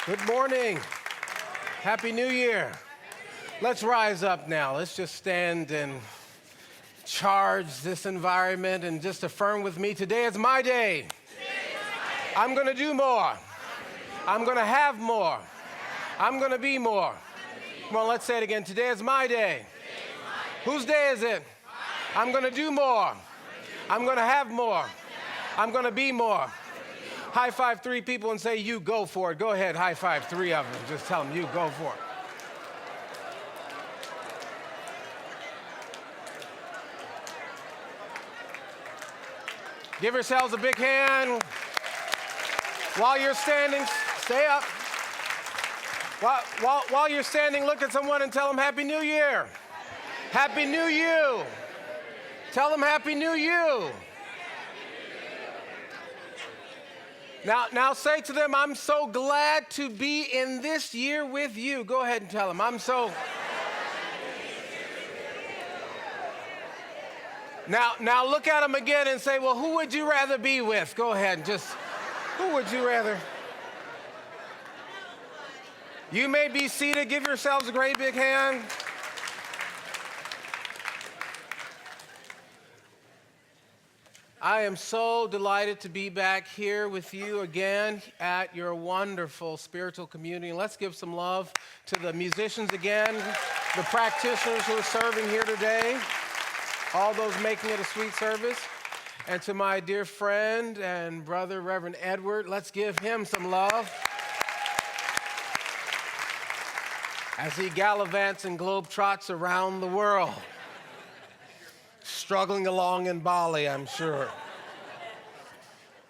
Good morning. Happy New Year. Let's rise up now. Let's just stand and charge this environment and just affirm with me, today is my day. I'm going to do more. I'm going to have more. I'm going to be more. Come on, let's say it again. Today is my day. Whose day is it? I'm going to do more. I'm going to have more. I'm going to be more. High five three people and say, you go for it. Go ahead, high five three of them. Just tell them, you go for it. Give yourselves a big hand. While you're standing, stay up. While you're standing, look at someone and tell them Happy New Year. Happy New You. Tell them Happy New You. Now say to them, I'm so glad to be in this year with you. Go ahead and tell them, I'm so. Now look at them again and say, well, who would you rather be with? Go ahead and just, who would you rather? You may be seated. Give yourselves a great big hand. I am so delighted to be back here with you again at your wonderful spiritual community. And let's give some love to the musicians again, the practitioners who are serving here today, all those making it a sweet service. And to my dear friend and brother, Reverend Edward, let's give him some love as he gallivants and globetrots around the world. Struggling along in Bali, I'm sure.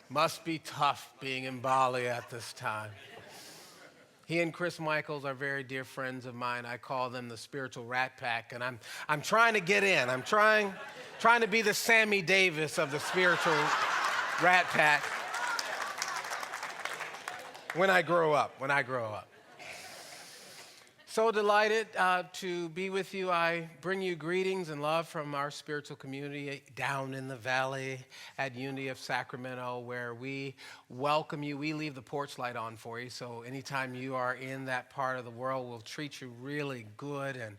Must be tough being in Bali at this time. He and Chris Michaels are very dear friends of mine. I call them the spiritual rat pack, and I'm trying to get in. I'm trying to be the Sammy Davis of the spiritual rat pack when I grow up. So delighted to be with you. I bring you greetings and love from our spiritual community down in the valley at Unity of Sacramento, where we welcome you. We leave the porch light on for you, so anytime you are in that part of the world, we'll treat you really good and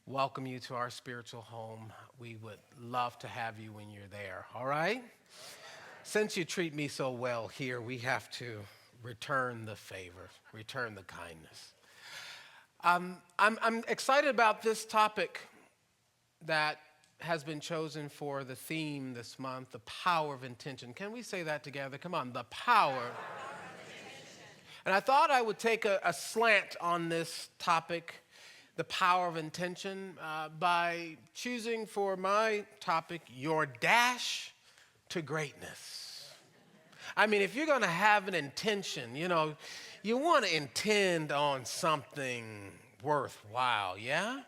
welcome you to our spiritual home. We would love to have you when you're there, all right? Since you treat me so well here, we have to return the favor, return the kindness. I'm excited about this topic that has been chosen for the theme this month, the power of intention. Can we say that together? Come on, the power. And I thought I would take a slant on this topic, the power of intention, by choosing for my topic, your dash to greatness. I mean, if you're going to have an intention, you want to intend on something worthwhile, yeah?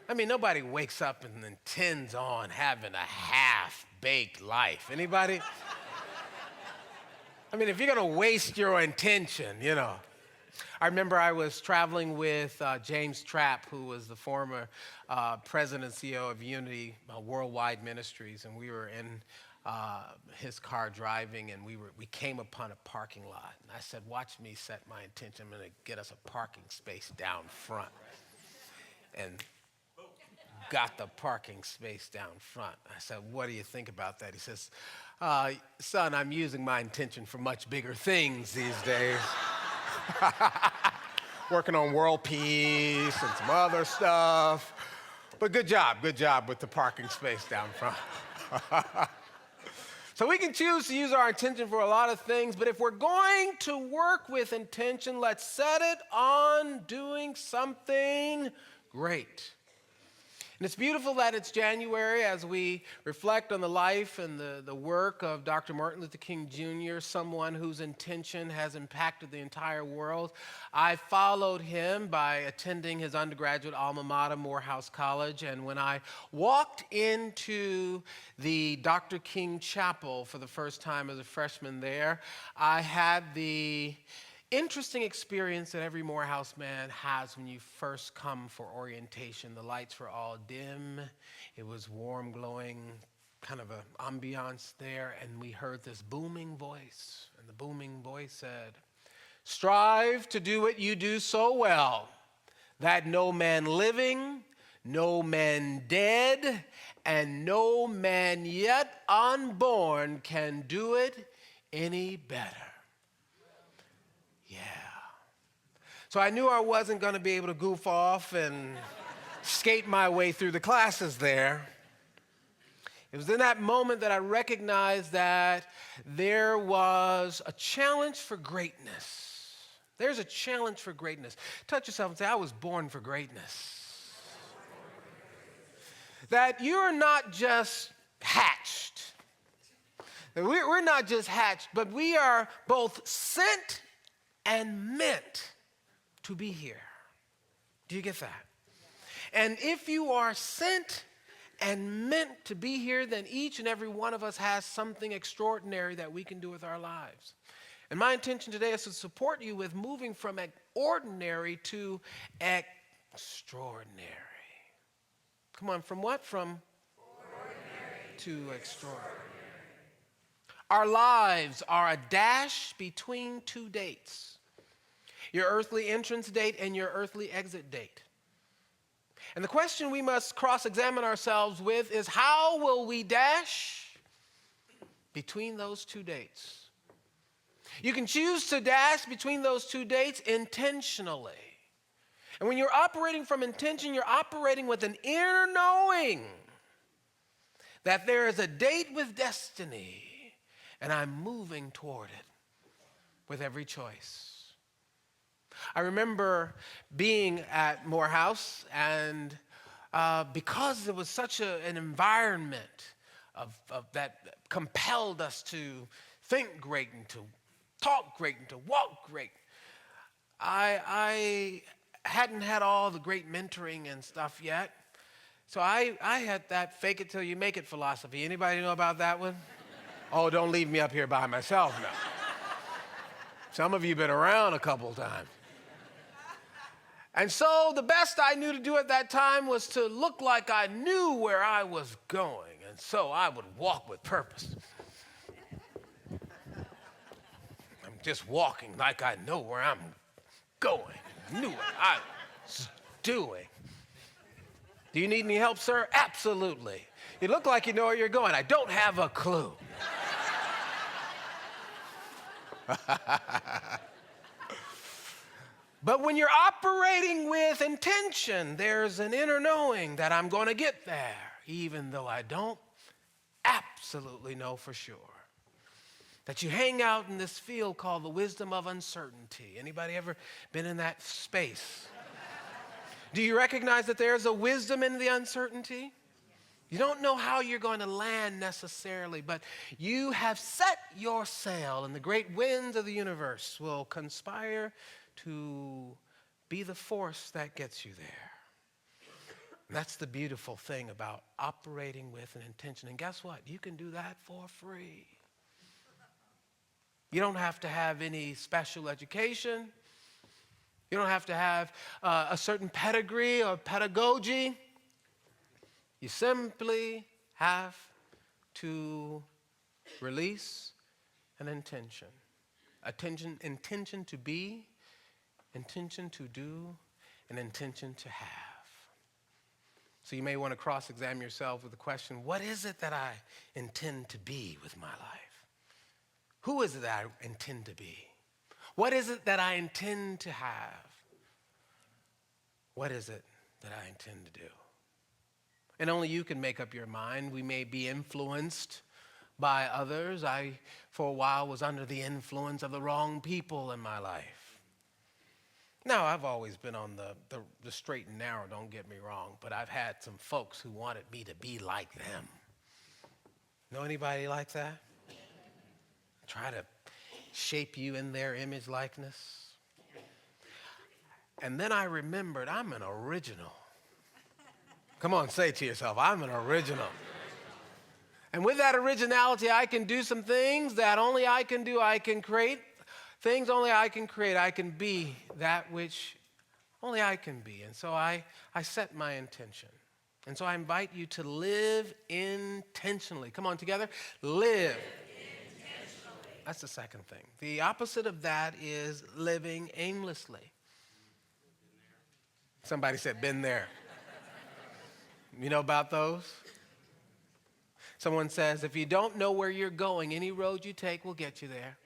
I mean, nobody wakes up and intends on having a half-baked life. Anybody? I mean, if you're going to waste your intention, I remember I was traveling with James Trapp, who was the former president and CEO of Unity Worldwide Ministries, and we were in his car driving, and we came upon a parking lot. And I said, watch me set my intention. I'm going to get us a parking space down front. And got the parking space down front. I said, what do you think about that? He says, son, I'm using my intention for much bigger things these days. Working on world peace and some other stuff. But good job with the parking space down front. So we can choose to use our intention for a lot of things, but if we're going to work with intention, let's set it on doing something great. And it's beautiful that it's January as we reflect on the life and the work of Dr. Martin Luther King Jr., someone whose intention has impacted the entire world. I followed him by attending his undergraduate alma mater, Morehouse College, and when I walked into the Dr. King Chapel for the first time as a freshman there, I had the interesting experience that every Morehouse man has when you first come for orientation. The lights were all dim. It was warm, glowing, kind of an ambiance there. And we heard this booming voice. And the booming voice said, Strive to do what you do so well, that no man living, no man dead, and no man yet unborn can do it any better. Yeah. So I knew I wasn't going to be able to goof off and skate my way through the classes there. It was in that moment that I recognized that there was a challenge for greatness. There's a challenge for greatness. Touch yourself and say, I was born for greatness. That you're not just hatched. We're not just hatched, but we are both sent and meant to be here. Do you get that? And if you are sent and meant to be here, then each and every one of us has something extraordinary that we can do with our lives. And my intention today is to support you with moving from ordinary to extraordinary. Come on, from what? From ordinary to extraordinary. Our lives are a dash between two dates. Your earthly entrance date and your earthly exit date. And the question we must cross-examine ourselves with is, how will we dash between those two dates? You can choose to dash between those two dates intentionally. And when you're operating from intention, you're operating with an inner knowing that there is a date with destiny, and I'm moving toward it with every choice. I remember being at Morehouse, and because it was such an environment of that compelled us to think great and to talk great and to walk great, I hadn't had all the great mentoring and stuff yet. So I had that fake it till you make it philosophy. Anybody know about that one? Oh, don't leave me up here by myself now. Some of you have been around a couple of times. And so the best I knew to do at that time was to look like I knew where I was going. And so I would walk with purpose. I'm just walking like I know where I'm going. Knew what I was doing. Do you need any help, sir? Absolutely. You look like you know where you're going. I don't have a clue. But when you're operating with intention, there's an inner knowing that I'm going to get there, even though I don't absolutely know for sure. That you hang out in this field called the wisdom of uncertainty. Anybody ever been in that space? Do you recognize that there's a wisdom in the uncertainty? You don't know how you're going to land necessarily, but you have set your sail, and the great winds of the universe will conspire to be the force that gets you there. And that's the beautiful thing about operating with an intention. And guess what? You can do that for free. You don't have to have any special education. You don't have to have a certain pedigree or pedagogy. You simply have to release an intention. Intention to be, intention to do, and intention to have. So you may want to cross-examine yourself with the question, what is it that I intend to be with my life? Who is it that I intend to be? What is it that I intend to have? What is it that I intend to do? And only you can make up your mind. We may be influenced by others. I, for a while, was under the influence of the wrong people in my life. Now, I've always been on the straight and narrow, don't get me wrong, but I've had some folks who wanted me to be like them. Know anybody like that? Try to shape you in their image likeness. And then I remembered I'm an original. Come on, say it to yourself, I'm an original. And with that originality, I can do some things that only I can do. I can create things only I can create. I can be that which only I can be. And so I set my intention. And so I invite you to live intentionally. Come on, together. Live intentionally. That's the second thing. The opposite of that is living aimlessly. Somebody said, been there. You know about those? Someone says, if you don't know where you're going, any road you take will get you there.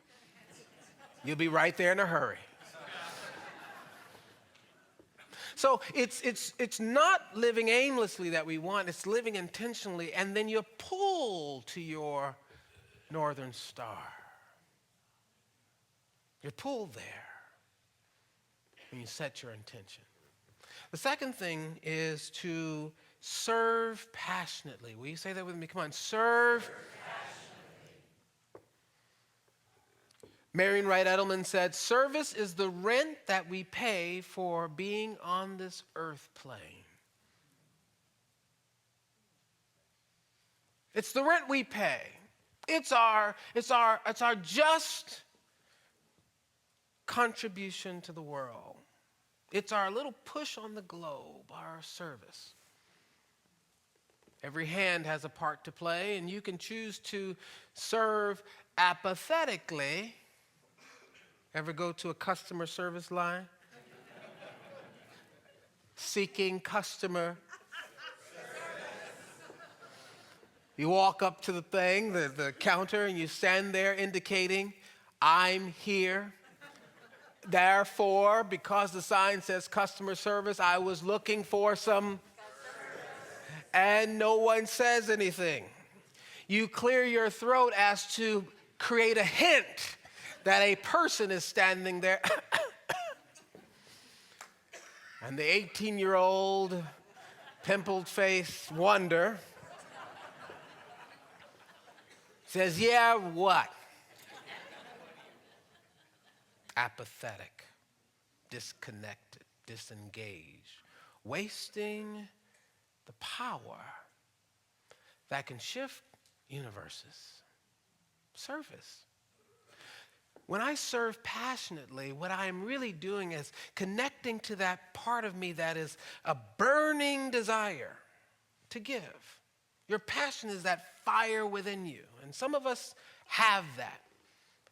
You'll be right there in a hurry. So it's not living aimlessly that we want, it's living intentionally, and then you're pulled to your northern star. You're pulled there when you set your intention. The second thing is to serve passionately. Will you say that with me? Come on, serve passionately. Marion Wright Edelman said, service is the rent that we pay for being on this earth plane. It's the rent we pay. It's our just contribution to the world. It's our little push on the globe, our service. Every hand has a part to play, and you can choose to serve apathetically. Ever go to a customer service line? Seeking customer. You walk up to the thing, the counter, and you stand there indicating, I'm here. Therefore, because the sign says customer service, I was looking for some, and no one says anything. You clear your throat as to create a hint that a person is standing there. And the 18-year-old pimpled-faced wonder says, yeah, what? Apathetic, disconnected, disengaged, wasting the power that can shift universes. Service. When I serve passionately, what I am really doing is connecting to that part of me that is a burning desire to give. Your passion is that fire within you, and some of us have that.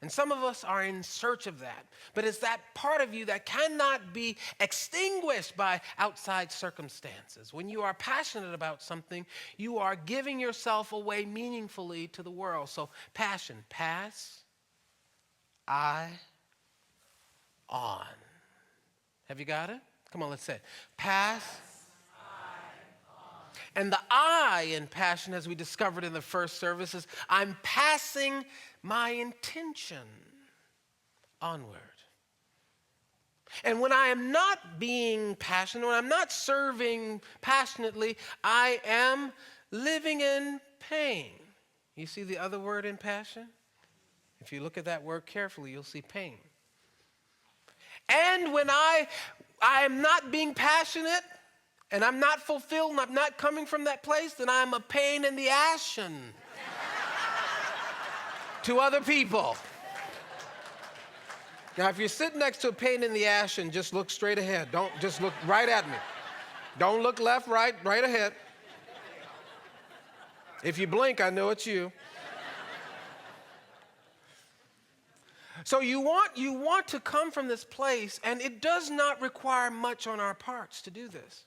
And some of us are in search of that. But it's that part of you that cannot be extinguished by outside circumstances. When you are passionate about something, you are giving yourself away meaningfully to the world. So passion, pass, I, on. Have you got it? Come on, let's say it. Pass, and the I in passion, as we discovered in the first service, is I'm passing my intention onward. And when I am not being passionate, when I'm not serving passionately, I am living in pain. You see the other word in passion? If you look at that word carefully, you'll see pain. And when I am not being passionate, and I'm not fulfilled, and I'm not coming from that place, then I'm a pain in the ashen to other people. Now, if you're sitting next to a pain in the ashen, just look straight ahead. Don't just look right at me. Don't look left, right ahead. If you blink, I know it's you. So you want to come from this place, and it does not require much on our parts to do this.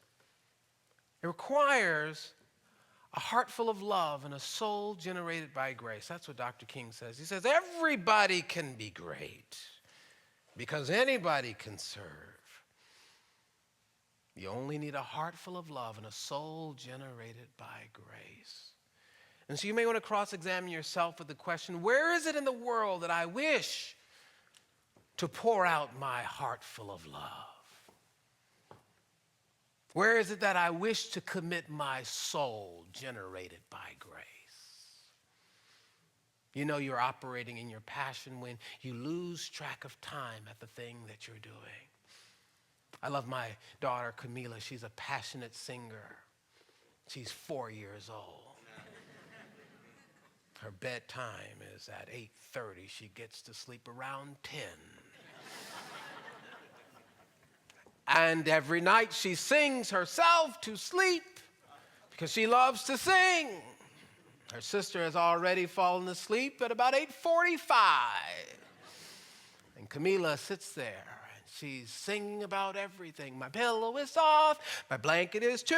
It requires a heart full of love and a soul generated by grace. That's what Dr. King says. He says, everybody can be great because anybody can serve. You only need a heart full of love and a soul generated by grace. And so you may want to cross-examine yourself with the question, where is it in the world that I wish to pour out my heart full of love? Where is it that I wish to commit my soul generated by grace? You know you're operating in your passion when you lose track of time at the thing that you're doing. I love my daughter, Camila. She's a passionate singer. She's 4 years old. Her bedtime is at 8:30. She gets to sleep around 10. And every night she sings herself to sleep because she loves to sing. Her sister has already fallen asleep at about 8:45. And Camila sits there and she's singing about everything. My pillow is soft, my blanket is too,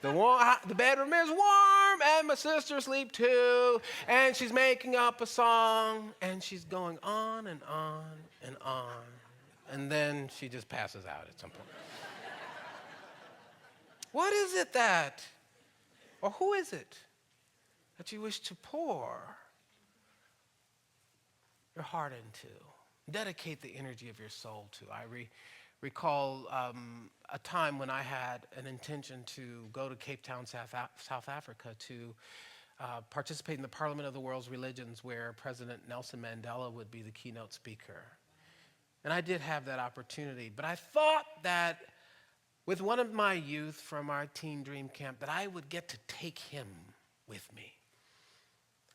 the bedroom is warm, and my sister asleep too. And she's making up a song, and she's going on and on and on. And then she just passes out at some point. What is it that, or who is it that you wish to pour your heart into? Dedicate the energy of your soul to. I recall a time when I had an intention to go to Cape Town, South Africa to participate in the Parliament of the World's Religions, where President Nelson Mandela would be the keynote speaker. And I did have that opportunity, but I thought that with one of my youth from our Teen Dream Camp, that I would get to take him with me.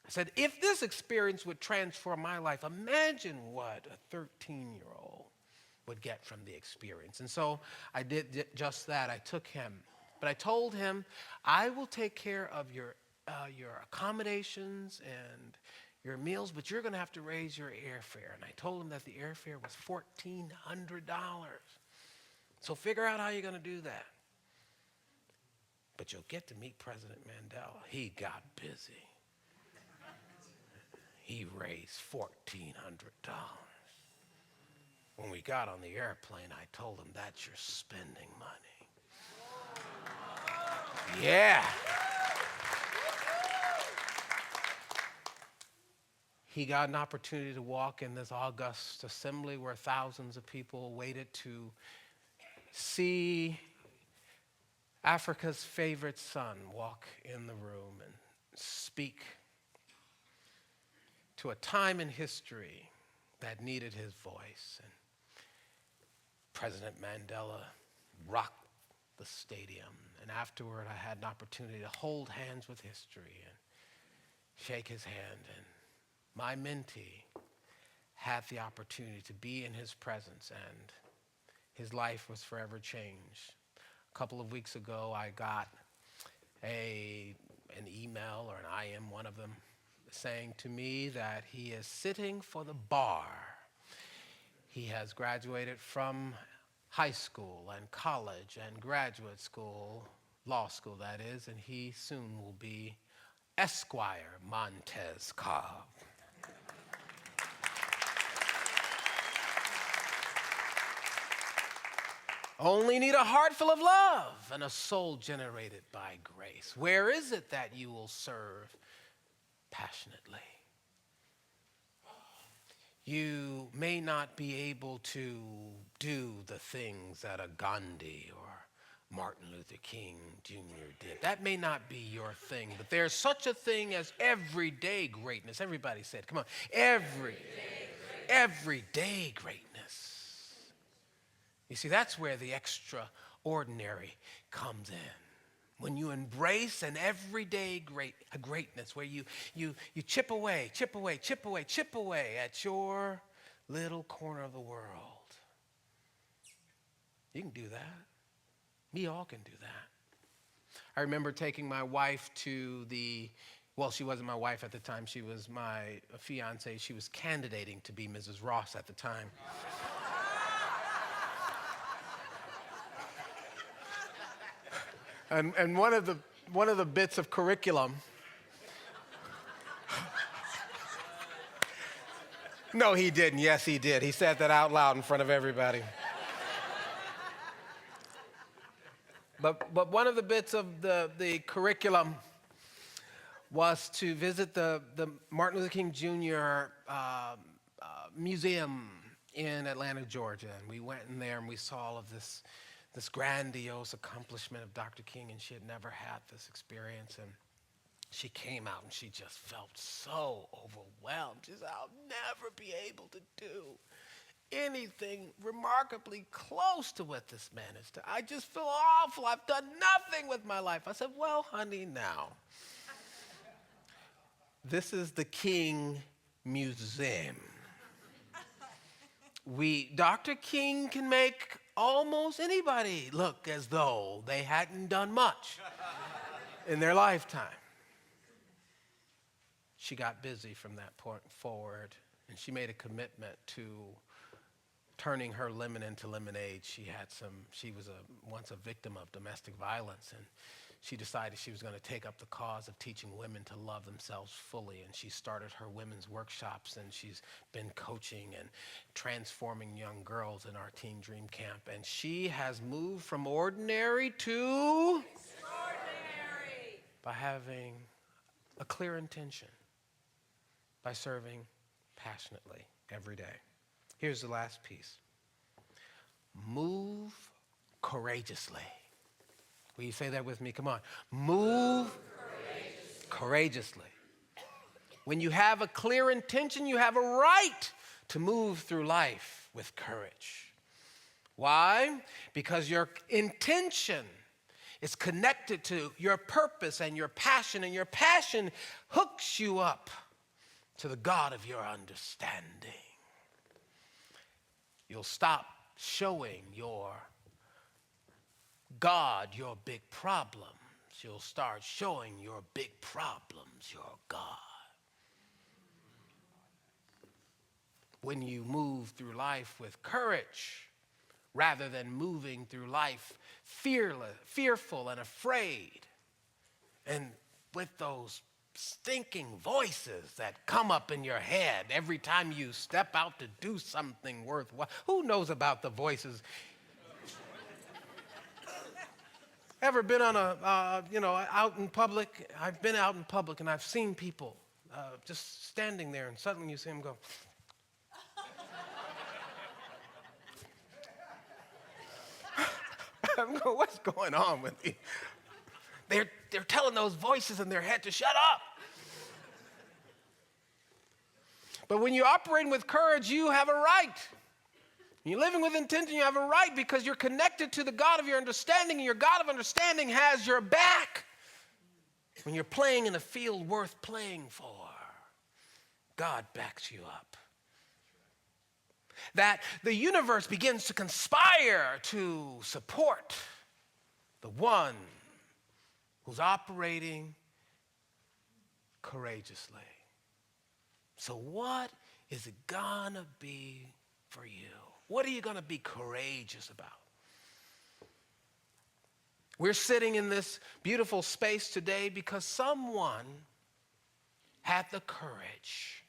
I said, if this experience would transform my life, imagine what a 13-year-old would get from the experience. And so I did just that. I took him. But I told him, I will take care of your accommodations and your meals, but you're going to have to raise your airfare. And I told him that the airfare was $1,400. So figure out how you're going to do that. But you'll get to meet President Mandela. He got busy. He raised $1,400. When we got on the airplane, I told him, that's your spending money. Yeah. He got an opportunity to walk in this august assembly where thousands of people waited to see Africa's favorite son walk in the room and speak to a time in history that needed his voice. And President Mandela rocked the stadium. And afterward, I had an opportunity to hold hands with history and shake his hand. And my mentee had the opportunity to be in his presence, and his life was forever changed. A couple of weeks ago, I got an email, or I am one of them, saying to me that he is sitting for the bar. He has graduated from high school and college and graduate school, law school that is, and he soon will be Esquire Montez Cobb. Only need a heart full of love and a soul generated by grace. Where is it that you will serve passionately? You may not be able to do the things that a Gandhi or Martin Luther King Jr. did. That may not be your thing, but there's such a thing as everyday greatness. Everybody said, come on, everyday greatness. You see, that's where the extraordinary comes in. When you embrace an everyday greatness, where you chip away at your little corner of the world. You can do that. We all can do that. I remember taking my wife to she wasn't my wife at the time. She was my fiance. She was candidating to be Mrs. Ross at the time. And one of the bits of curriculum. No, he didn't. Yes, he did. He said that out loud in front of everybody. But one of the bits of the curriculum was to visit the Martin Luther King Jr. Museum in Atlanta, Georgia. And we went in there and we saw all of this grandiose accomplishment of Dr. King, and she had never had this experience. And she came out and she just felt so overwhelmed. She said, I'll never be able to do anything remarkably close to what this man has done. I just feel awful. I've done nothing with my life. I said, well, honey, now, this is the King Museum. Dr. King can make almost anybody look as though they hadn't done much in their lifetime. she got busy from that point forward, and she made a commitment to turning her lemon into lemonade. She was once a victim of domestic violence, and she decided she was going to take up the cause of teaching women to love themselves fully. And she started her women's workshops, and she's been coaching and transforming young girls in our Teen Dream Camp. And she has moved from ordinary to extraordinary by having a clear intention, by serving passionately every day. Here's the last piece. Move courageously. Will you say that with me? Come on. Move courageously. When you have a clear intention, you have a right to move through life with courage. Why? Because your intention is connected to your purpose and your passion hooks you up to the God of your understanding. You'll stop showing your God your big problems. You'll start showing your big problems your God. When you move through life with courage, rather than moving through life fearful and afraid, and with those stinking voices that come up in your head every time you step out to do something worthwhile. Who knows about the voices? Ever been on out in public? I've been out in public and I've seen people just standing there, and suddenly you see them go. I'm going, what's going on with me? They're telling those voices in their head to shut up. But when you're operating with courage, you have a right. When you're living with intention, you have a right because you're connected to the God of your understanding, and your God of understanding has your back. When you're playing in a field worth playing for, God backs you up. That the universe begins to conspire to support the one who's operating courageously. So what is it gonna be for you? What are you gonna be courageous about? We're sitting in this beautiful space today because someone had the courage.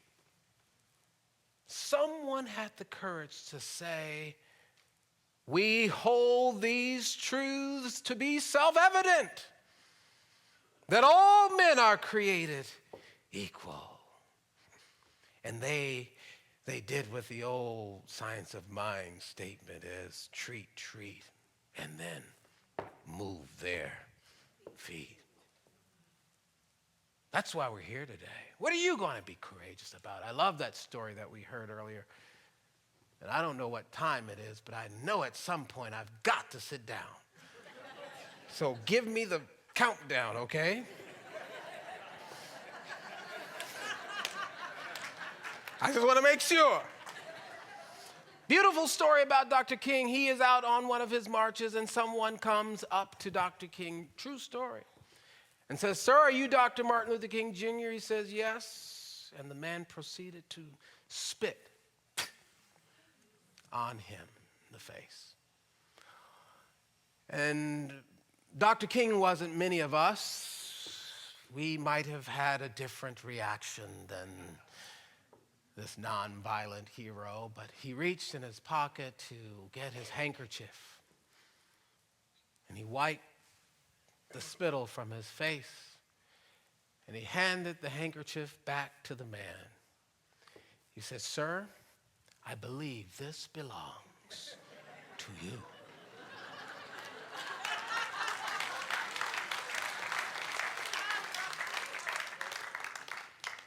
Someone had the courage to say, we hold these truths to be self-evident, that all men are created equal. And they did what the old science of mind statement is, treat, and then move their feet. That's why we're here today. What are you going to be courageous about? I love that story that we heard earlier. And I don't know what time it is, but I know at some point I've got to sit down. So give me the countdown, okay? I just want to make sure. Beautiful story about Dr. King. He is out on one of his marches, and someone comes up to Dr. King, true story, and says, sir, are you Dr. Martin Luther King Jr.? He says, yes. And the man proceeded to spit on him in the face. And Dr. King wasn't many of us. We might have had a different reaction than this nonviolent hero, but he reached in his pocket to get his handkerchief, and he wiped the spittle from his face, and he handed the handkerchief back to the man. He said, sir, I believe this belongs to you.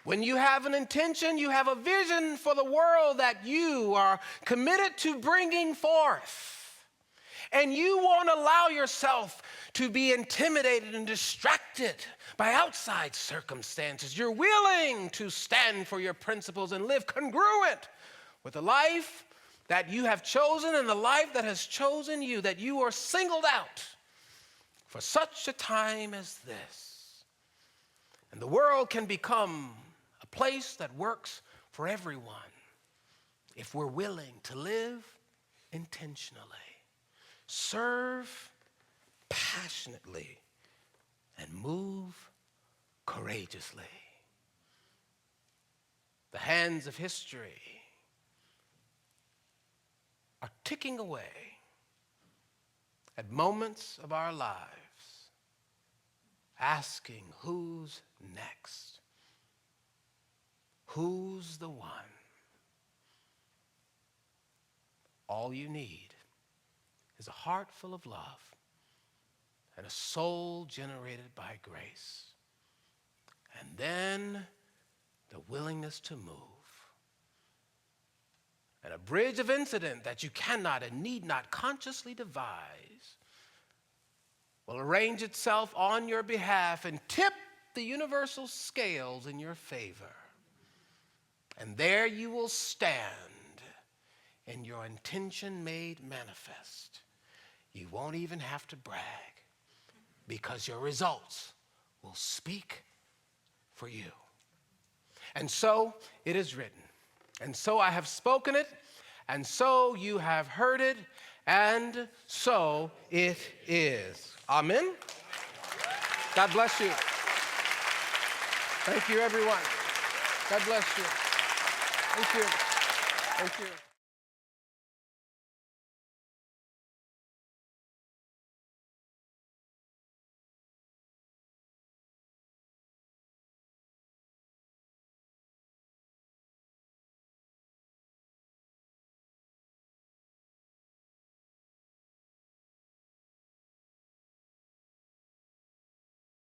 When you have an intention, you have a vision for the world that you are committed to bringing forth. And you won't allow yourself to be intimidated and distracted by outside circumstances. You're willing to stand for your principles and live congruent with the life that you have chosen and the life that has chosen you, that you are singled out for such a time as this. And the world can become place that works for everyone if we're willing to live intentionally, serve passionately, and move courageously. The hands of history are ticking away at moments of our lives, asking who's next, who's the one. All you need is a heart full of love and a soul generated by grace, and then the willingness to move. And a bridge of incident that you cannot and need not consciously devise will arrange itself on your behalf and tip the universal scales in your favor. And there you will stand in your intention made manifest. You won't even have to brag, because your results will speak for you. And so it is written, and so I have spoken it, and so you have heard it, and so it is. Amen. God bless you. Thank you, everyone. God bless you. Thank you. Thank you.